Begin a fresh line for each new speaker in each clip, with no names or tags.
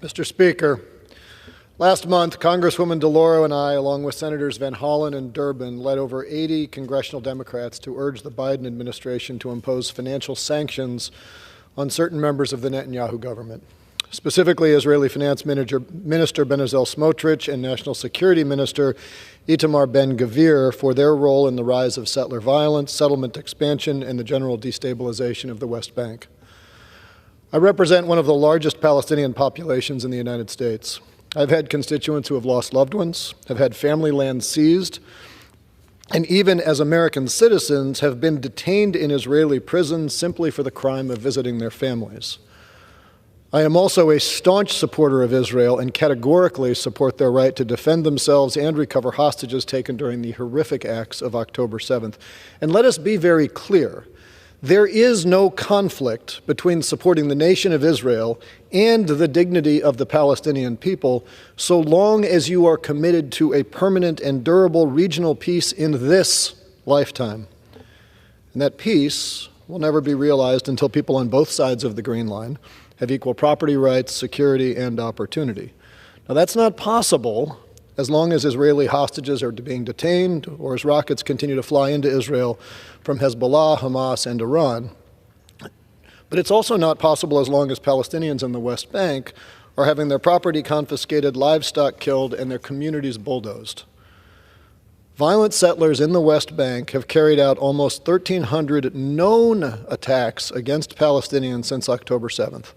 Mr. Speaker, last month, Congresswoman DeLauro and I, along with Senators Van Hollen and Durbin, led over 80 congressional Democrats to urge the Biden administration to impose financial sanctions on certain members of the Netanyahu government, specifically Israeli Finance Minister Bezalel Smotrich and National Security Minister Itamar Ben-Gvir for their role in the rise of settler violence, settlement expansion, and the general destabilization of the West Bank. I represent one of the largest Palestinian populations in the United States. I've had constituents who have lost loved ones, have had family land seized, and even as American citizens have been detained in Israeli prisons simply for the crime of visiting their families. I am also a staunch supporter of Israel and categorically support their right to defend themselves and recover hostages taken during the horrific acts of October 7th. And let us be very clear. There is no conflict between supporting the nation of Israel and the dignity of the Palestinian people, so long as you are committed to a permanent and durable regional peace in this lifetime. And that peace will never be realized until people on both sides of the Green Line have equal property rights, security, and opportunity. Now, that's not possible as long as Israeli hostages are being detained or as rockets continue to fly into Israel from Hezbollah, Hamas, and Iran. But it's also not possible as long as Palestinians in the West Bank are having their property confiscated, livestock killed, and their communities bulldozed. Violent settlers in the West Bank have carried out almost 1,300 known attacks against Palestinians since October 7th.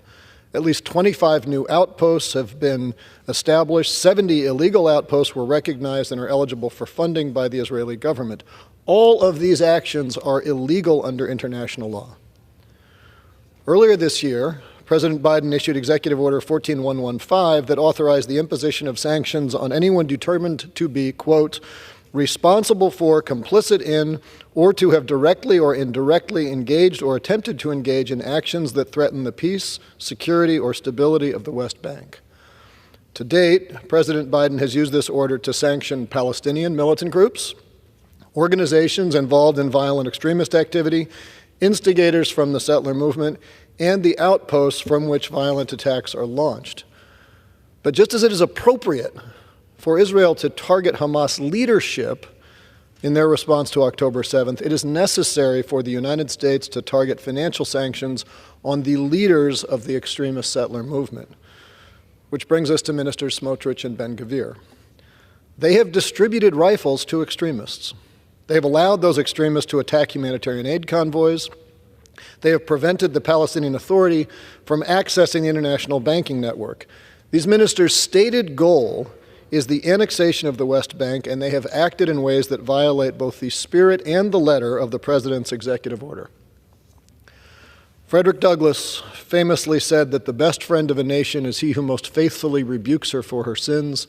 At least 25 new outposts have been established. 70 illegal outposts were recognized and are eligible for funding by the Israeli government. All of these actions are illegal under international law. Earlier this year, President Biden issued Executive Order 14115 that authorized the imposition of sanctions on anyone determined to be, quote, responsible for, complicit in, or to have directly or indirectly engaged or attempted to engage in actions that threaten the peace, security, or stability of the West Bank. To date, President Biden has used this order to sanction Palestinian militant groups, organizations involved in violent extremist activity, instigators from the settler movement, and the outposts from which violent attacks are launched. But just as it is appropriate for Israel to target Hamas leadership in their response to October 7th, it is necessary for the United States to target financial sanctions on the leaders of the extremist settler movement. Which brings us to Ministers Smotrich and Ben-Gvir. They have distributed rifles to extremists. They have allowed those extremists to attack humanitarian aid convoys. They have prevented the Palestinian Authority from accessing the international banking network. These ministers' stated goal is the annexation of the West Bank, and they have acted in ways that violate both the spirit and the letter of the President's executive order. Frederick Douglass famously said that the best friend of a nation is he who most faithfully rebukes her for her sins,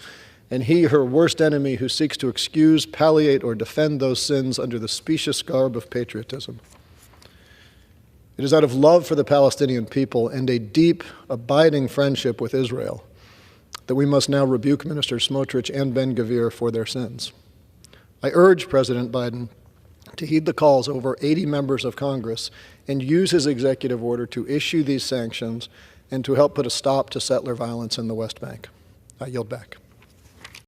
and he, her worst enemy, who seeks to excuse, palliate, or defend those sins under the specious garb of patriotism. It is out of love for the Palestinian people and a deep, abiding friendship with Israel that we must now rebuke Ministers Smotrich and Ben-Gvir for their sins. I urge President Biden to heed the calls of over 80 members of Congress and use his executive order to issue these sanctions and to help put a stop to settler violence in the West Bank. I yield back.